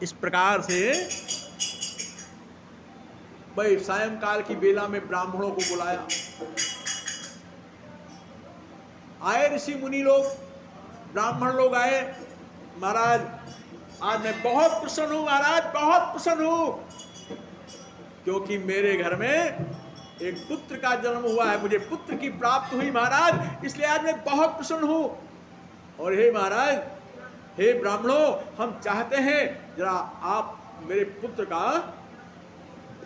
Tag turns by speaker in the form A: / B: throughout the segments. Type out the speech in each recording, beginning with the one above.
A: इस प्रकार से भाई सायंकाल की बेला में ब्राह्मणों को बुलाया। आए ऋषि मुनि लोग, ब्राह्मण लोग आए। महाराज आज मैं बहुत प्रसन्न हूं, महाराज बहुत प्रसन्न हूं, क्योंकि मेरे घर में एक पुत्र का जन्म हुआ है, मुझे पुत्र की प्राप्ति हुई महाराज, इसलिए आज मैं बहुत प्रसन्न हूं। और हे महाराज, हे ब्राह्मणों, हम चाहते हैं जरा आप मेरे पुत्र का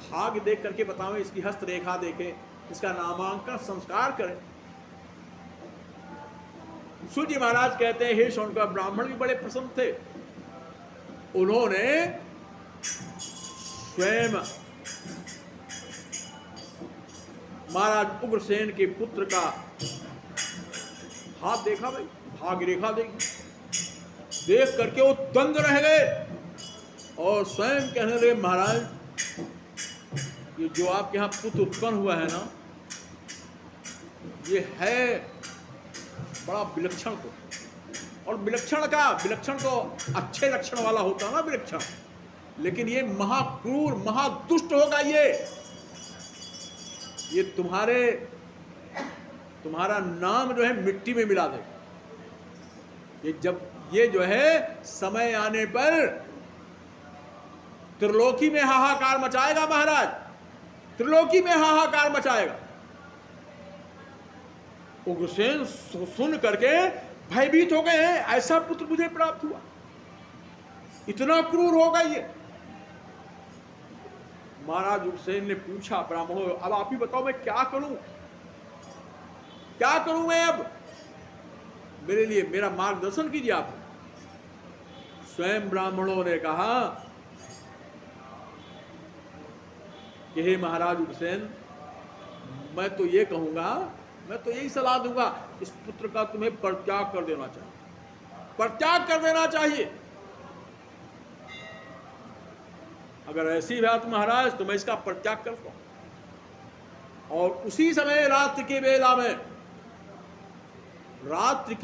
A: भाग्य देख करके बताओ, इसकी हस्तरेखा देखें, इसका नामांकन संस्कार करें। सूर्य महाराज कहते हैं, हे शौनका, ब्राह्मण भी बड़े प्रसन्न थे। उन्होंने स्वयं महाराज उग्रसेन के पुत्र का हाथ देखा, भाई भाग्य रेखा देखी, देख करके वो दंग रह गए और स्वयं कहने लगे, महाराज ये जो आपके यहाँ पुत्र उत्पन्न हुआ है ना, ये है बड़ा विलक्षण को, और विलक्षण तो अच्छे लक्षण वाला होता है ना विलक्षण, लेकिन ये महाक्रूर महादुष्ट होगा। ये तुम्हारा नाम जो है मिट्टी में मिला देगा। ये जब ये जो है समय आने पर त्रिलोकी में हाहाकार मचाएगा महाराज, त्रिलोकी में हाहाकार मचाएगा। उग्रसेन सुन करके भयभीत हो गए हैं, ऐसा पुत्र मुझे प्राप्त हुआ, इतना क्रूर होगा ये। महाराज उग्रसेन ने पूछा, ब्राह्मणों अब आप ही बताओ मैं क्या करूं, क्या करूं मैं अब, मेरे लिए मेरा मार्गदर्शन कीजिए आप। स्वयं ब्राह्मणों ने कहा कि हे महाराज उग्रसेन, मैं तो ये कहूंगा, मैं तो यही सलाह दूंगा, इस पुत्र का तुम्हें परित्याग कर देना चाहिए, परित्याग कर देना चाहिए। अगर ऐसी बात महाराज तो मैं इसका परित्याग करता हूं। और उसी समय रात्रि की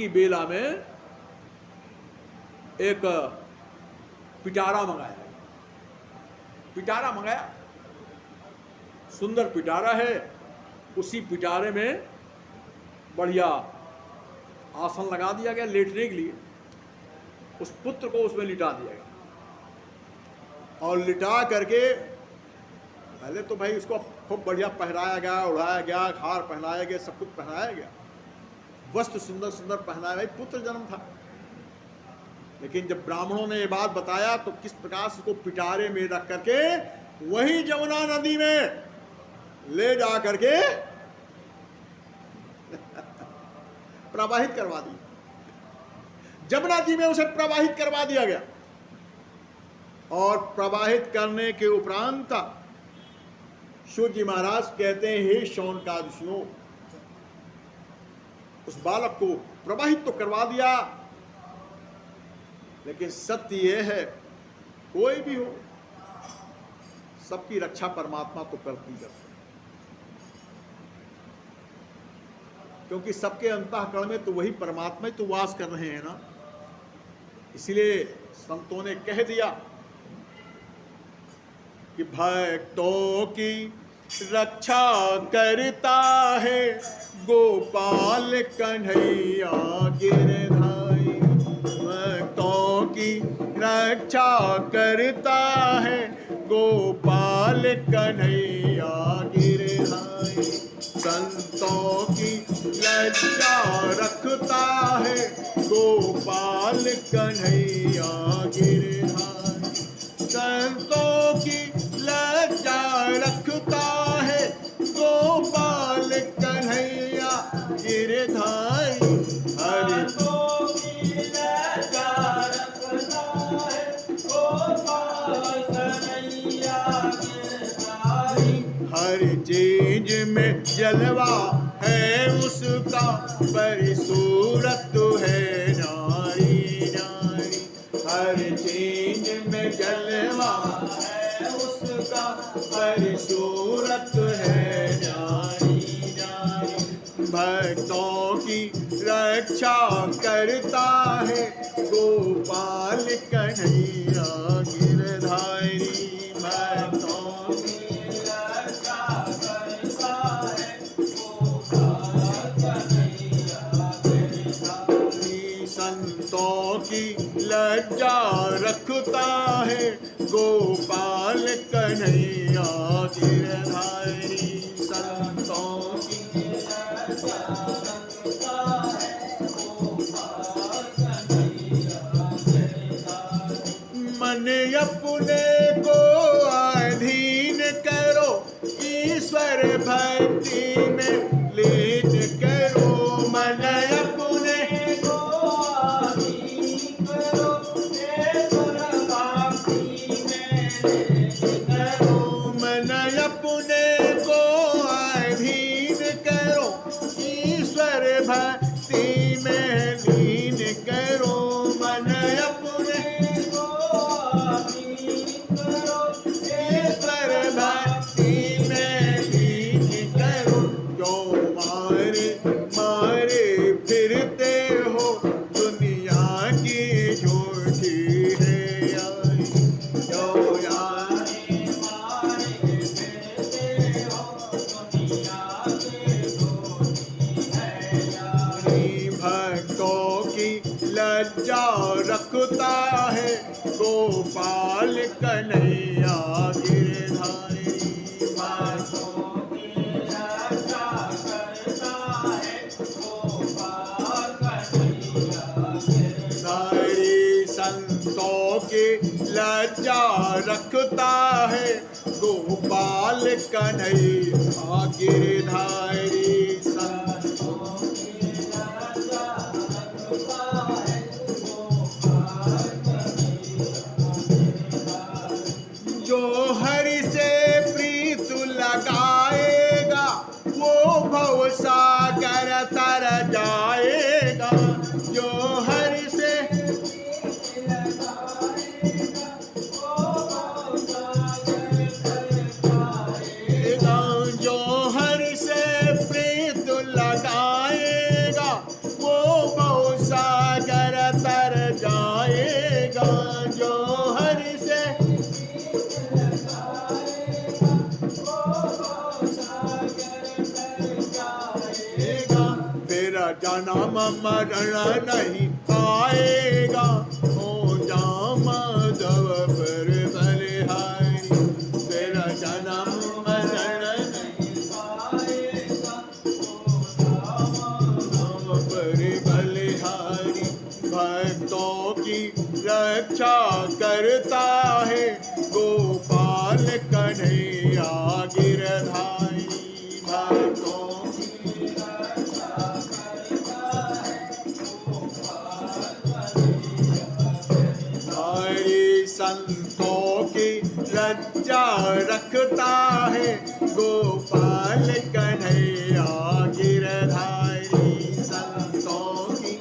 A: बेला में एक पिटारा मंगाया, सुंदर पिटारा है। उसी पिटारे में बढ़िया आसन लगा दिया गया लेटने के लिए, उस पुत्र को उसमें लिटा दिया गया। और लिटा करके पहले तो भाई उसको खूब बढ़िया पहनाया गया, उड़ाया गया, हार पहनाया गया, सब कुछ पहनाया गया, वस्त्र सुंदर सुंदर पहनाया, भाई पुत्र जन्म था। लेकिन जब ब्राह्मणों ने ये बात बताया तो किस प्रकार से उसको पिटारे में रख करके वही जमुना नदी में ले जा करके प्रवाहित करवा दी, जमुना नदी में उसे प्रवाहित करवा दिया गया। और प्रवाहित करने के उपरांत सूर्य महाराज कहते हैं, हे शौनकादियों, उस बालक को प्रवाहित तो करवा दिया, लेकिन सत्य यह है, कोई भी हो सबकी रक्षा परमात्मा तो करती है, क्योंकि सबके अंतःकरण में तो वही परमात्मा ही तो वास कर रहे हैं ना। इसलिए संतों ने कह दिया कि भक्तों की रक्षा करता है गोपाल कन्हैया गिरधारी, भक्तों की रक्षा करता है गोपाल कन्हैया गिरधारी, संतों की लज्जा रखता है गोपाल कन्हैया गिरधारी, संतों की लज्जा रखता है गोपाल कन्हैया गिरधारी, हरि हर चीज में जलवा है उसका, परिसूरत है नारी नारी, हर चीज में जलवा है उसका, परिसूरत है नारी नारी, भक्तों की रक्षा करता है गोपाल कन्हैया गिर
B: लज्जा रखता है गोपाल कन्हैया गिरधारी संतों की मन अपने को अधीन करो ईश्वर भक्ति में लीन करो मन अपने को अधीन करो ईश्वर भक्ति में लीन करो मन अपने को अधीन करो ईश्वर भक्ति में लीन करो मन अपने फिरते हो दुनिया की झूठी है जो यारी मारे फिरते हो दुनिया की झूठी है यारी भक्तों की लज्जा रखता है गोपाल कन्हैया गिरधारी भक्तों की लज्जा करता है गोपाल कन्हैया गिरधारी संतों की लज्जा रखता है गोपाल कन्हैया गिरधारी संतों की लज्जा रखता है गोपाल जो हरि से प्रीत लगाएगा वो भव सागर तर जाएगा जो हरि से जो हरि से प्रीत लगाएगा वो भव सागर तर जाएगा जो हरि से जन्म मरण नहीं आएगा हो जा माधव पर बलिहारी तेरा जन्म मरण नहीं आएगा हो जा माधव पर बलिहारी भक्तों की रक्षा करता है गोपाल कन्हैया गिरधारी भक्तों संतों की लज्जा रखता है गोपाल कन्हैया गिरधारी संतों की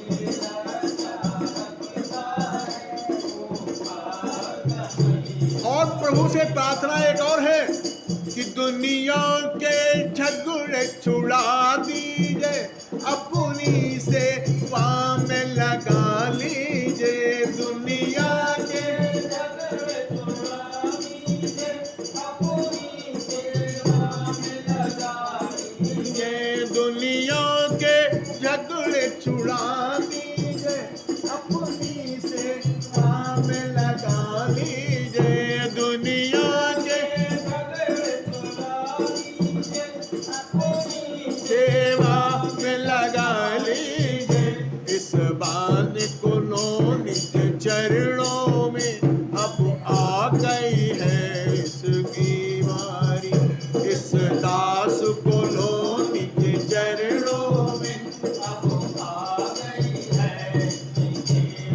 B: और प्रभु से प्रार्थना एक और है कि दुनिया के झगड़े छुड़ा दीजिए अपनी सेवा में लगा लीजिए दुनिया के दुनिया के झगड़े छुड़ा दीजिए अपनी सेवा में लगा लीजिए दुनिया के सेवा में लगा लीजिए इस बात को लो निज चरणों में अब आ गई है इसकी बारी इस दास को लो चरणों में अब आ गई है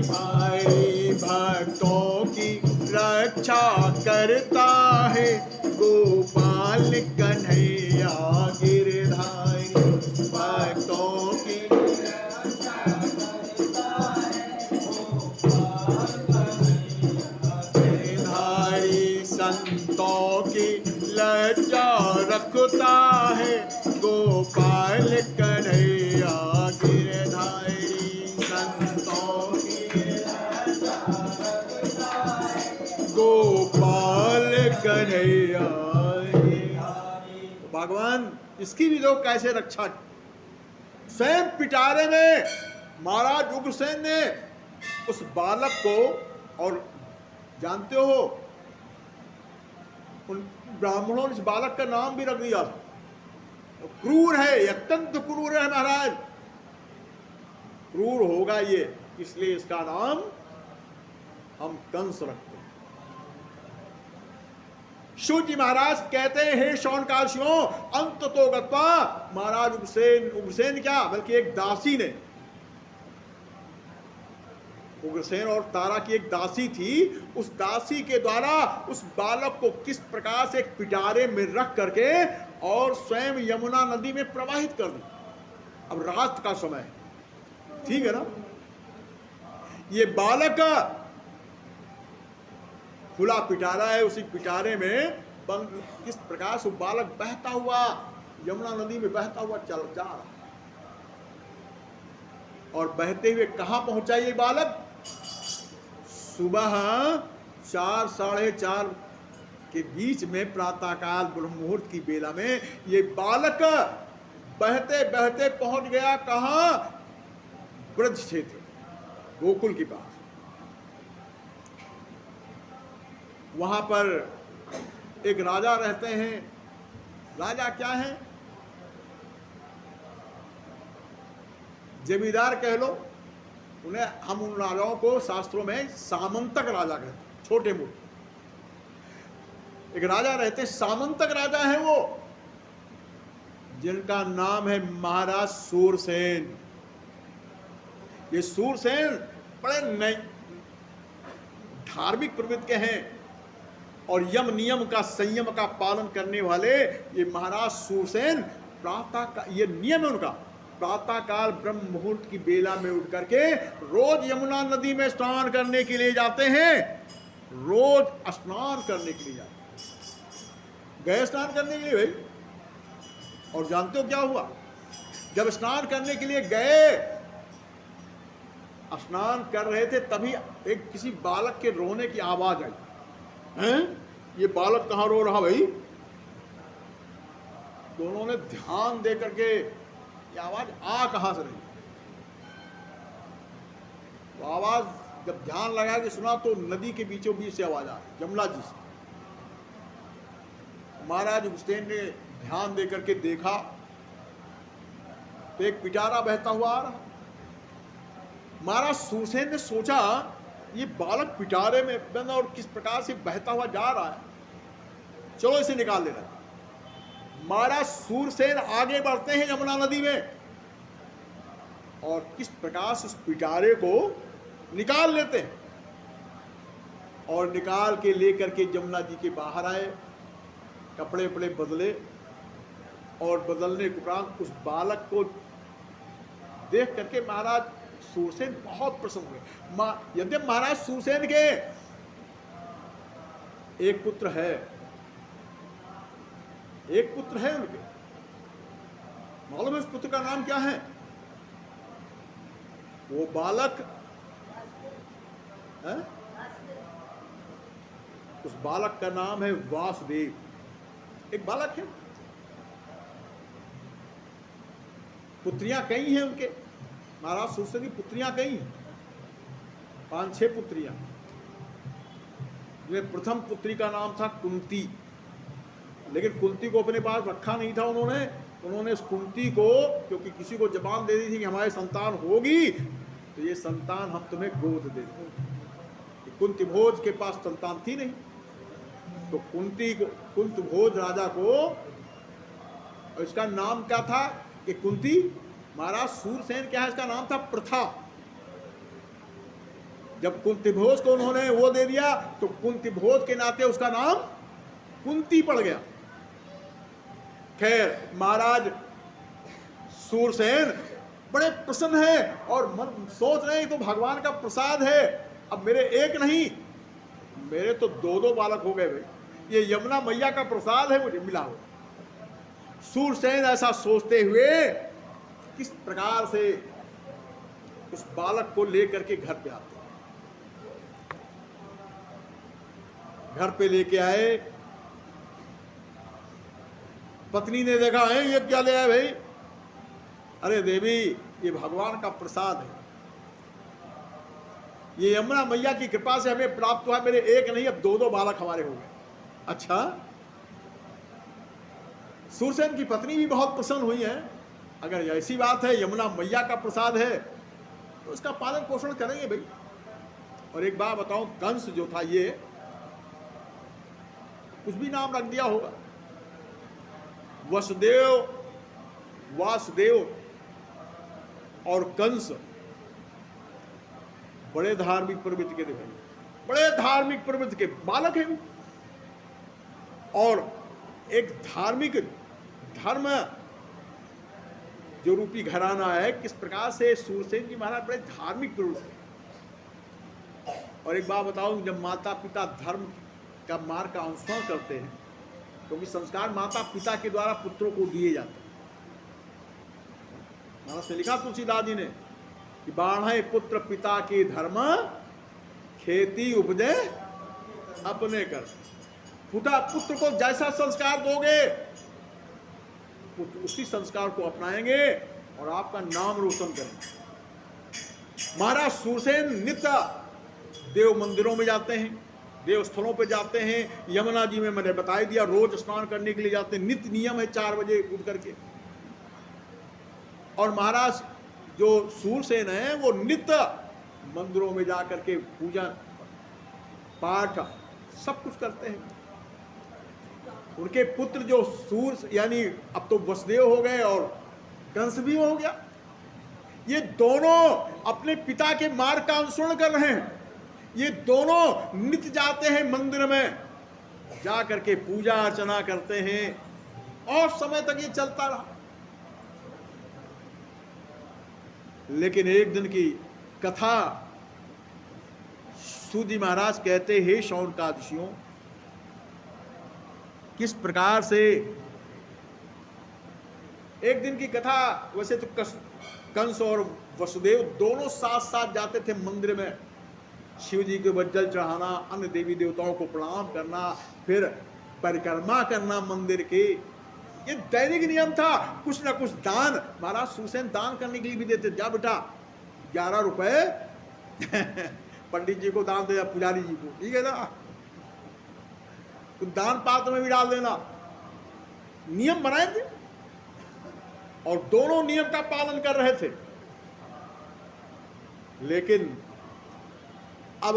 B: भाई भक्तों की रक्षा करता है गोपाल कन्हैया गिरधारी भक्तों की रक्षा करता है गोपाल कन्हैया गिरधारी संतों की लज्जा रखता है गोपाल कन्हैया गिरधारी संतों की लज्जा रखता है गोपाल कन्हैया भगवान इसकी भी लोग कैसे रक्षा स्वयं पिटारे में महाराज उग्रसेन ने उस बालक को, और जानते हो उन ब्राह्मणों ने इस बालक का नाम भी रख दिया, तो क्रूर है, अत्यंत क्रूर है महाराज, क्रूर होगा ये, इसलिए इसका नाम हम कंस रखते हैं। शिव जी महाराज कहते हैं, हे शौनकादियों, अंत तो गत्वा, महाराज उग्रसेन क्या बल्कि एक दासी ने, उग्रसेन और तारा की एक दासी थी, उस दासी के द्वारा उस बालक को किस प्रकार से एक पिटारे में रख करके और स्वयं यमुना नदी में प्रवाहित कर दी। अब रात का समय है, ठीक है ना, ये बालक खुला पिटारा है, उसी पिटारे में किस प्रकार से बालक बहता हुआ यमुना नदी में बहता हुआ चल जा रहा, और बहते हुए कहां पहुंचा ये बालक? सुबह 4 साढ़े 4 के बीच में प्रातःकाल ब्रह्म मुहूर्त की बेला में ये बालक बहते बहते पहुंच गया कहां? ब्रज क्षेत्र, गोकुल के पास। वहां पर एक राजा रहते हैं। राजा क्या है? जमींदार कह लो उन्हें, हम उन राजाओं को शास्त्रों में सामंतक राजा कहते हैं, छोटे मोटे। एक राजा रहते, सामंतक राजा है वो, जिनका नाम है महाराज सूरसेन। ये सूरसेन बड़े नए धार्मिक प्रवृत्ति के हैं और यम नियम का, संयम का पालन करने वाले ये महाराज सूरसेन, प्रातः का ये नियम है उनका, प्रातःकाल ब्रह्म मुहूर्त की बेला में उठ करके रोज यमुना नदी में स्नान करने के लिए जाते हैं, रोज स्नान करने के लिए जाते हैं। गए स्नान करने के लिए भाई, और जानते हो क्या हुआ? जब स्नान करने के लिए गए, स्नान कर रहे थे, तभी एक किसी बालक के रोने की आवाज आई। हैं? ये बालक कहाँ रो रहा भाई? दोनों ने ध्यान दे करके ये आवाज आ कहां से रही? तो आवाज जब ध्यान लगा के सुना तो नदी के बीचों बीच से आवाज आ रही, यमुना जी से। महाराज उग्रसेन ने ध्यान दे करके देखा तो एक पिटारा बहता हुआ आ रहा। महाराज सूरसेन ने सोचा ये बालक पिटारे में बंद और किस प्रकार से बहता हुआ जा रहा है, चलो इसे निकाल लेना। महाराज सूरसेन आगे बढ़ते हैं यमुना नदी में और किस प्रकार से उस पिटारे को निकाल लेते हैं, और निकाल के लेकर के यमुना जी के बाहर आए, कपड़े वपड़े बदले, और बदलने के उपरांत उस बालक को देख करके महाराज सूरसेन बहुत प्रसन्न हुए। यद्यपि महाराज सूरसेन के एक पुत्र है, एक पुत्र है उनके, मालूम है उस पुत्र का नाम क्या है? वो बालक है, उस बालक का नाम है वासुदेव। एक बालक है, पुत्रियां कई हैं उनके, महाराज सूरसेन की पुत्रियां कई हैं, 5-6 पुत्रियां। प्रथम पुत्री का नाम था कुंती, लेकिन कुंती को अपने पास रखा नहीं था उन्होंने उस कुंती को, क्योंकि किसी को जबान दे दी थी कि हमारी संतान होगी तो ये संतान हम तुम्हें गोद दे देंगे। कुंती भोज के पास संतान थी नहीं, तो कुंती भोज राजा को, और इसका नाम क्या था कि कुंती, महाराज सूरसेन क्या है इसका नाम था प्रथा। जब कुंती भोज को उन्होंने वो दे दिया तो कुंती भोज के नाते उसका नाम कुंती पड़ गया। खैर महाराज सूरसेन बड़े प्रसन्न है और मन सोच रहे हैं तो भगवान का प्रसाद है, अब मेरे एक नहीं मेरे तो 2-2 बालक हो गए भाई, ये यमुना मैया का प्रसाद है मुझे मिला हो। सूरसेन ऐसा सोचते हुए किस प्रकार से उस बालक को लेकर के घर पे आते हैं। घर पे लेके आए, पत्नी ने देखा है ये क्या ले आए भाई? अरे देवी ये भगवान का प्रसाद है। ये यमुना मैया की कृपा से हमें प्राप्त हुआ। मेरे एक नहीं, अब दो दो बालक हमारे हो गए। अच्छा, सूरसेन की पत्नी भी बहुत प्रसन्न हुई है। अगर ऐसी बात है, यमुना मैया का प्रसाद है, तो उसका पालन पोषण करेंगे भाई। और एक बात बताऊं, कंस जो था, ये कुछ भी नाम रख दिया होगा, वसुदेव, वासुदेव और कंस बड़े धार्मिक प्रवृत्ति के थे भाई, बड़े धार्मिक प्रवृत्ति के बालक हैं। और एक धार्मिक धर्म जो रूपी घराना है, किस प्रकार से सूरसेन जी महाराज बड़े धार्मिक प्रवृत्ति। और एक बात बताऊं, जब माता पिता धर्म का मार्ग का अनुसरण करते हैं, क्योंकि संस्कार माता पिता के द्वारा पुत्रों को दिए जाते हैं। मानस में लिखा तुलसीदास जी ने कि बाढ़े पुत्र पिता की धर्म, खेती उपजे अपने कर। पुत्र को जैसा संस्कार दोगे, उसी संस्कार को अपनाएंगे और आपका नाम रोशन करेंगे। महाराज सूरसेन नित्य देव मंदिरों में जाते हैं, देव स्थलों पे जाते हैं। यमुना जी में मैंने बता दिया, रोज स्नान करने के लिए जाते हैं। नित्य नियम है 4 बजे उठ करके। और महाराज जो सूरसेन है, वो नित्य मंदिरों में जा करके पूजा पाठ सब कुछ करते हैं। उनके पुत्र जो सूर, यानी अब तो वसुदेव हो गए और कंस भी हो गया, ये दोनों अपने पिता के मार्ग का अनुसरण कर रहे हैं। ये दोनों नित्य जाते हैं मंदिर में, जा करके पूजा अर्चना करते हैं, और समय तक ये चलता रहा। लेकिन एक दिन की कथा, सूत जी महाराज कहते हैं, शौनकादिशियों, किस प्रकार से एक दिन की कथा। वैसे तो कंस और वसुदेव दोनों साथ साथ जाते थे मंदिर में, शिव जी के ऊपर जल चढ़ाना, अन्य देवी देवताओं को प्रणाम करना, फिर परिक्रमा करना मंदिर की। ये दैनिक नियम था। कुछ ना कुछ दान महाराज सूरसेन दान करने के लिए भी देते। जा बेटा 11 रुपए पंडित जी को दान दे, पुजारी जी को, ठीक है ना, तो दान पात्र में भी डाल देना। नियम बनाए थे और दोनों नियम का पालन कर रहे थे। लेकिन अब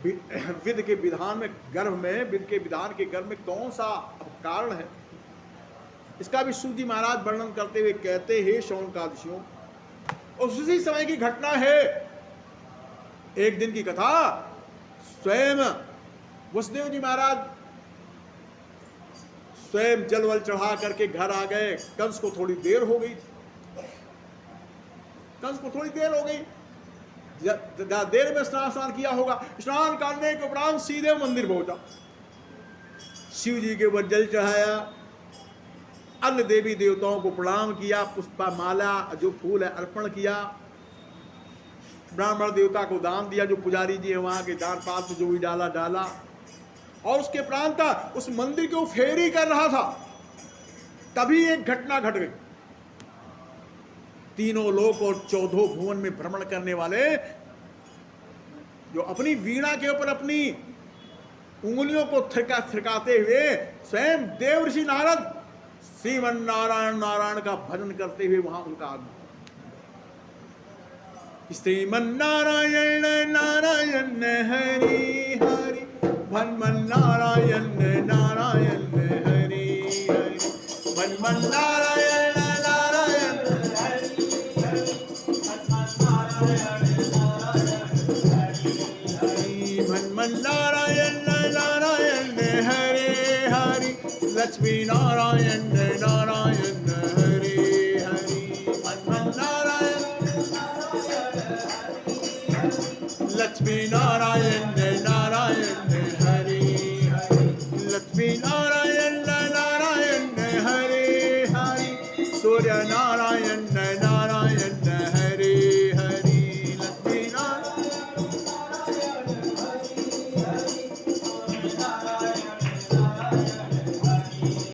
B: विद के विधान में, गर्भ में, विद के विधान के गर्भ में कौन सा अब कारण है, इसका भी सूत जी महाराज वर्णन करते हुए कहते हैं, शौनकादिशियों, उसी समय की घटना है। एक दिन की कथा, स्वयं वसुदेव जी महाराज स्वयं जल वल चढ़ा करके घर आ गए। कंस को थोड़ी देर हो गई, देर में स्नान किया होगा। स्नान करने के उपरांत सीधे मंदिर पहुंचा, शिव जी के ऊपर जल चढ़ाया, अन्य देवी देवताओं को प्रणाम किया, पुष्पा माला जो फूल है अर्पण किया, ब्राह्मण देवता को दान दिया, जो पुजारी जी है वहां के दान पात्र जो भी डाला। और उसके प्रांत उस मंदिर को फेरी कर रहा था, तभी एक घटना घट गई। तीनों लोक और 14 भुवन में भ्रमण करने वाले, जो अपनी वीणा के ऊपर अपनी उंगलियों को थिरकाते हुए स्वयं देव ऋषि नारद श्रीमन नारायण नारायण का भजन करते हुए वहां उनका आगमन। श्रीमन नारायण नारायण हरि हरि, मन नारायण नारायण हरि हरि, मन नारायण नारायण हरि हरि, मन नारायण नारायण हरि हरि, लक्ष्मी नारायण नारायण हरि हरि, मन नारायण लक्ष्मी नारायण